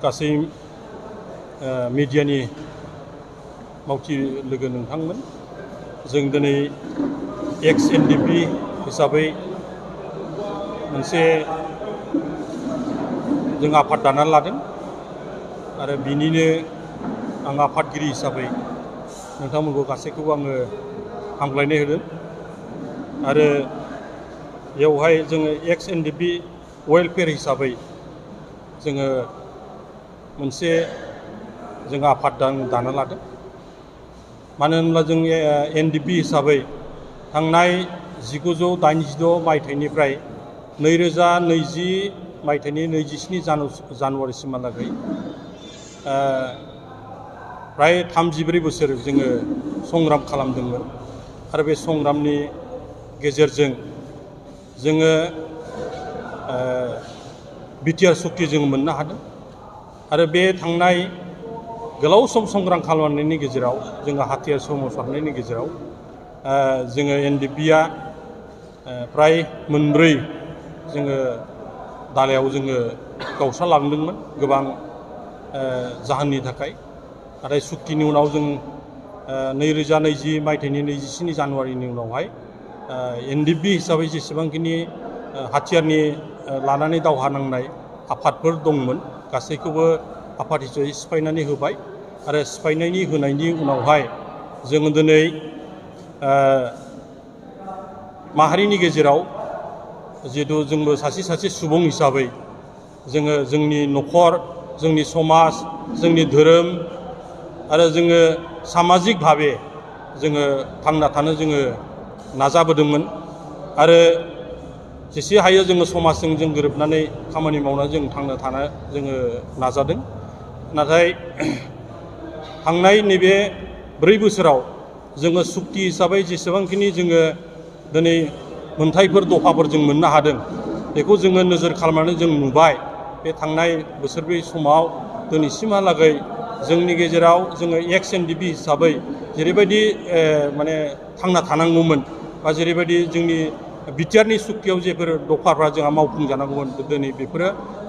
गासै मिडियानि मावथि लोगो नोंथांमोन जों दिनै एक्स एनडिएफबि हिसाबै मोनसे जों आफाद दानानै लादों आरो बिनिनो आं आफादगिरि हिसाबै नोंथांमोनखौ गासैखौबो आङो हामग्लायनाय होदों आरो बेवहाय जोङो एक्स एनडिएफबि वेलफेयार हिसाबै जोङो मोनसे जों आफाद दाना लादों मानो होनब्ला जों एनडिएफबि हिसाबै थांनाय 1986 मायथाइनिफ्राय 2020 मायथाइनि 27 जानुवारिसिमहालागै प्राय 34 बोसोर जोङो संग्राम खालामदोंमोन आरो बे संग्रामनि गेजेरजों जोङो बिटिआर सक्ति जों मोननो हादों आरो बे थांनाय गोलाव सम संग्राम खालामनायनि गेजेराव जोङो हाथियार सोमावसारनायनि गेजेराव जोङो एनडिएफबिआ प्राय मोनब्रै जोङो दालायाव जोङो गावस्रालांदोंमोन गोबां जाहोननि थाखाय नाथाय सुक्तिनि उनाव जों 2020 मायथाइनि 27 जानुवारिनि उनावहाय एनडिएफबि हिसाबै जेसेबांखिनि हाथियारनि लानानै दावहा नांनाय आफादफोर दंमोन गासैखौबो आफाद हिसाबै सिफायनानै होबाय आरो सिफायनायनि होनायनि उनावहाय जोङो दिनै माहारिनि गेजेराव जिहेतु जोंबो सासे सुबुं हिसाबै जोङो जोंनि न'खर जोंनि समाज जोंनि धोरोम आरो जोङो सामाजिक भाबे जोङो थांना थानो जोङो नाजाबोदोंमोन आरो जेसे हायो जोङो समाजजों जों गोरोबनानै खामानि मावनानै जों थांना थानो जोङो नाजादों नाथाय थांनाय नैबे 4 बोसोराव जोङो सुक्ति हिसाबै जेसेबांखिनि जोङो दिनै मोनथायफोर दफाफोर जों मोननो हादों बेखौ जोङो नोजोर खालामनानै जों नुबाय बे थांनाय बोसोरब्रै समाव दिनैसिमहालागै जोंनि गेजेराव जोङो एक्स एनडिएफबि हिसाबै जेरैबायदि माने थांना थानांगौमोन बा जेरैबायदि जोंनि बिटिआरनि सुक्तियाव जेफोर दफाफ्रा जोंहा मावफुंजानांगौमोन दिनै बेफोरो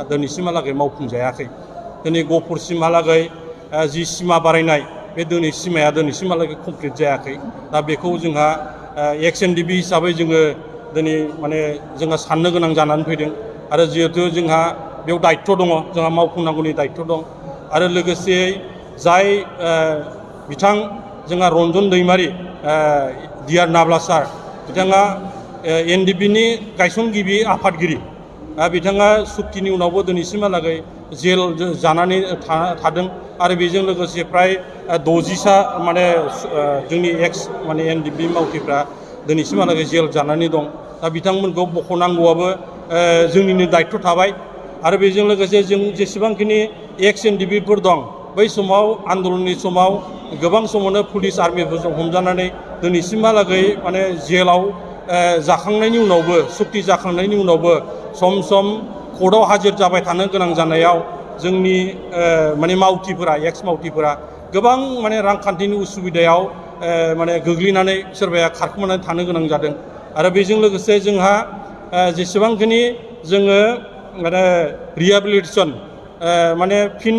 दिनैसिमहालागै मावफुंजायाखै दिनै गहपुरसिमहालागै जि सिमा बारायनाय बे सिमाया दिनैसिमहालागै कमप्लिट जायाखै दा बेखौ जोंहा एक्स एनडिएफबि हिसाबै जोङो दिनै माने जोंहा साननो गोनां जानानै फैदों आरो जिहेतु जोंहा बेयाव दायित्व दङ जोंहा मावफुंनांगौनि दायित्व दं आरो लोगोसे जाय बिथां जोंहा रन्जन दैमारि डिआर नाब्ला सार बिथाङा एनडिएफबिनि गायसनगिरि आफादगिरि बिथाङा सुक्तिनि उनावबो दिनैसिमहालागै जेल जानानै थादों आरो बेजों लोगोसे प्राय 60सा माने जोंनि एक्स माने एनडिएफबि मावथिफ्रा दिनैसिमहालागै जेल जानानै दं दा बिथांमोनखौ बख'नांगौआबो जोंनिनो दायित्व थाबाय आरो बेजों लोगोसे जों जेसेबांखिनि एक्स एनडिएफबिफोर दं बै समाव आन्दलननि समाव गोबां समावनो पुलिस आर्मिफोरजों हमजानानै दिनैसिमहालागै माने जेलाव जाखांनायनि उनावबो सुक्ति जाखांनायनि उनावबो सम सम कर्टआव हाजिर जाबाय थानो गोनां जानायाव जोंनि माने मावथिफोरा एक्स मावथिफोरा गोबां माने रांखान्थिनि उसुबिदायाव माने गोग्लैनानै सोरबाया खारखोमानानै थानो गोनां जादों आरो बेजों लोगोसे जोंहा जेसेबांखिनि जोङो माने रिहेबिलिटेसन माने फिन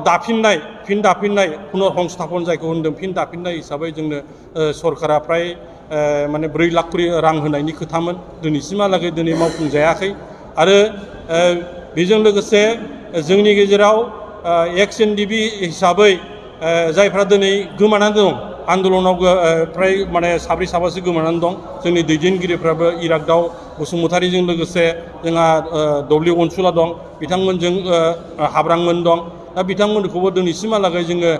दाफिननाय पुनर्संस्थापन जायखौ होनदों फिन दाफिननाय हिसाबै जोंनो सरकारा प्राय माने 4 लाख करि रां होनायनि खोथामोन दिनैसिमहालागै दिनै मावफुंजायाखै आरो बेजों लोगोसे जोंनि गेजेराव एक्स एनडिएफबि हिसाबै जायफ्रा दिनै गोमानानै दं आन्दलनाव प्राय माने 7-8 गोमानानै दं जोंनि दैदेनगिरिफ्राबो इरागदाव बसुमतारीजों लोगोसे जोंहा दब्लिउ अनसुला दं बिथांमोनजों हाब्रांमोन दं दा बिथांमोनखौबो दिनैसिमहालागै जोङो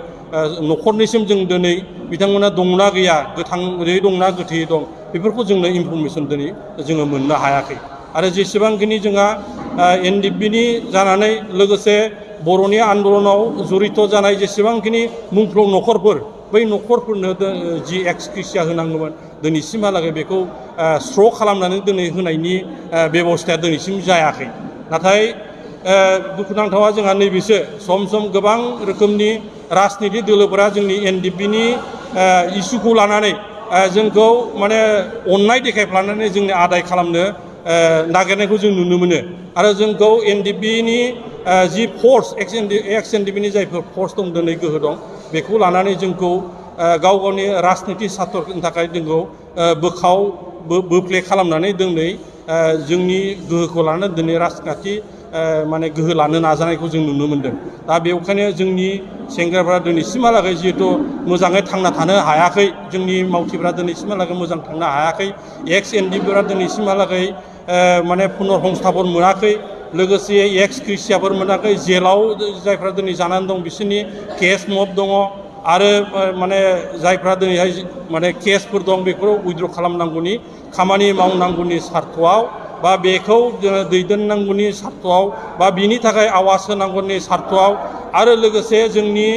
न'खरनिसिम जों दिनै बिथांमोना दंना गैया गोथाङै दंना गोथैयै दं बेफोरखौ जोंनो इनफरमेसन दिनै जोङो मोननो हायाखै आरो जेसेबांखिनि जोंहा एनडिएफबिनि जानानै लोगोसे बर'नि आन्दलनाव जड़ित जानाय जेसेबांखिनि मुंख्लं न'खरफोर बै न'खरफोरनो जि एक्सक्रिसिया होनांगौमोन दिनैसिमहालागै बेखौ स्र' खालामनानै दिनै होनायनि बेबस्थाया दिनैसिम जायाखै नाथाय दुखुनांथावा जोंहा नैबेसो सम सम गोबां रोखोमनि राजनितिक दोलोफोरा जोंनि एनडिएफबिनि इस्युखौ लानानै जोंखौ माने अननाय देखायफ्लानानै जोंनि आदाय खालामनो नागिरनायखौ जों नुनो मोनो आरो जोंखौ एनडिएफबिनि जि फोर्स एक्स एनडिपिनि जायफोर फोर्स दं दिनै गोहो दं बेखौ लानानै जोंखौ गाव गावनि राजनिति सार्थनि थाखाय जोंखौ बोप्ले खालामनानै दिनै जोंनि गोहोखौ लानानै दिनै राजखान्थि माने गोहो लानो नाजानायखौ जों नुनो मोन्दों। दा बेवखायनो जोंनि सेंग्राफ्रा दिनैसिमहालागै जिहेथु मोजाङै थांना थानो हायाखै, जोंनि मावथिफ्रा दिनैसिमहालागै मोजां थांनो हायाखै, एक्स एनडिपिफोरा दिनैसिमहालागै माने पुनर्संस्थापन मोनाखै, लोगोसे एक्स क्रिस्टियानफोर मोनाखै, जेलाव जायफ्रा दिनै जानानै दं बिसोरनि केस मब दङ आरो माने जायफ्रा दिनैहाय माने केसफोर दं बेखौ उइथड्र खालामनांगौनि खामानि मावनांगौनि सार्थआव बा बेखौ दैदेननांगौनि सार्थआव बा बिनि थाखाय आवाज होनांगौनि सार्थआव आरो लोगोसे जोंनि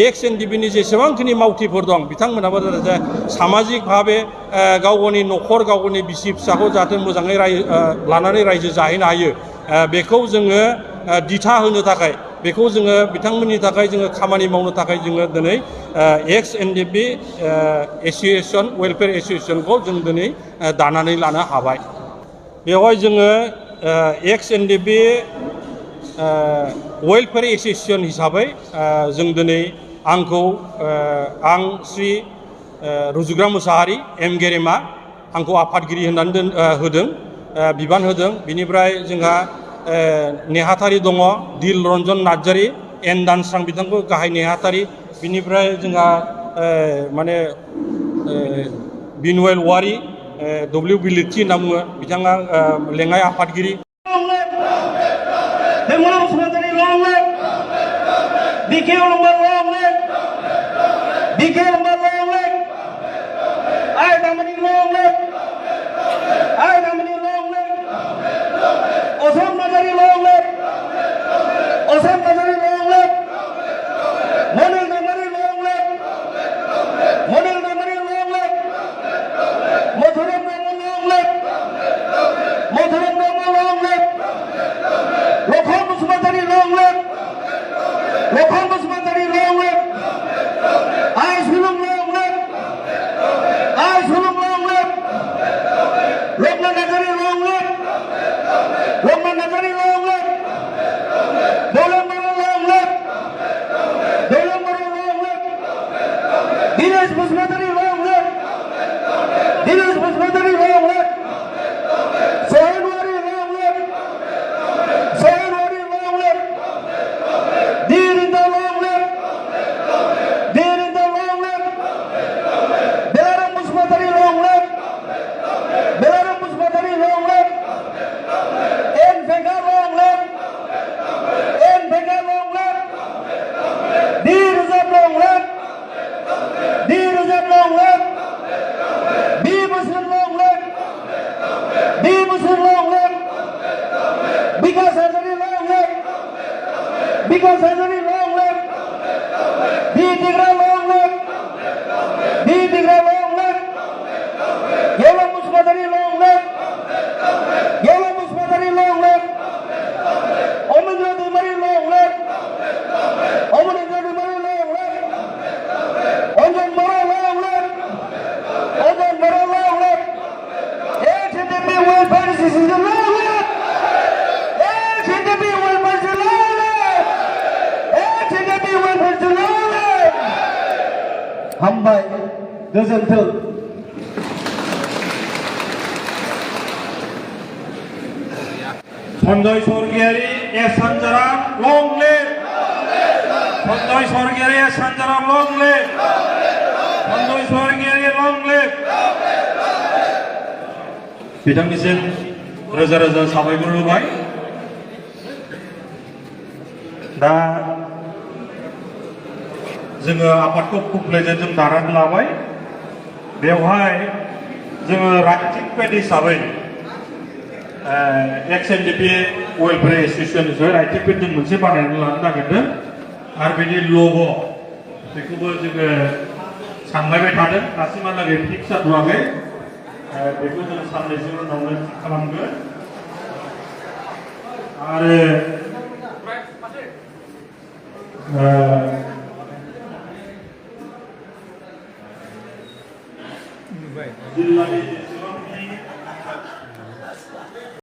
एक्स एनडिपिनि जेसेबांखिनि मावथिफोर दं बिथांमोनाबो सामाजिक भाबे गाव गावनि न'खर गाव गावनि बिसि फिसाखौ जाहाथे मोजाङै लानानै रायजो जाहैनो हायो बेखौ जोङो दिथा होनो थाखाय बेखौ जोङो बिथांमोननि थाखाय जोङो खामानि मावनो थाखाय जोङो दिनै एक्स एनडिपि एसोसिएशन वेलफेयार एसोसिएशनखौ जों दिनै दानानै लानो हाबाय। बेवहाय जोङो एक्स एनडिपि वेलफेयार एसोसिएशन हिसाबै जों दिनै आं श्री रुजुग्रा मुसाहारि एम गेरेमा आंखौ आफादगिरि होननानै होदों, बिबान होदों। बिनिफ्राय जोंहा नेहाथारि दङ दिल रन्जन नार्जारि, एन दानस्रां बिथांखौ गाहाय नेहाथारि। बिनिफ्राय जोंहा माने बिनुवेल वारि डब्लिउ बिलिथि होनना बुङो, बिथाङा लेङाइ आफादगिरि। हामबाय गोजोन्थों। सन्जय स्वर्गियारि एस सानजाराम लं लिभ, सन्जय स्वर्गियारि एस सानजाराम लं लिभ, सन्जय स्वर्गियारि लं लिभ। बिथांनिसिम रोजा रोजा साबायखर होबाय। दा जोङो आफादखौ खुंफ्लेजों जों दानानै लाबाय। बेवहाय जोङो राइटिं पेड हिसाबै एक्स एनडिपि वेलफेयार एसोसिएशन हिसाबै राइटिं पेड जों मोनसे बानायनानै लानो नागिरदों आरो बेनि लग' बेखौबो जोङो सानलायबाय थादों, दासिमहालागै फिक्स जाथ'वाखै। बेखौ जों साननैसो उनावनो थिग खालामगोन। आरो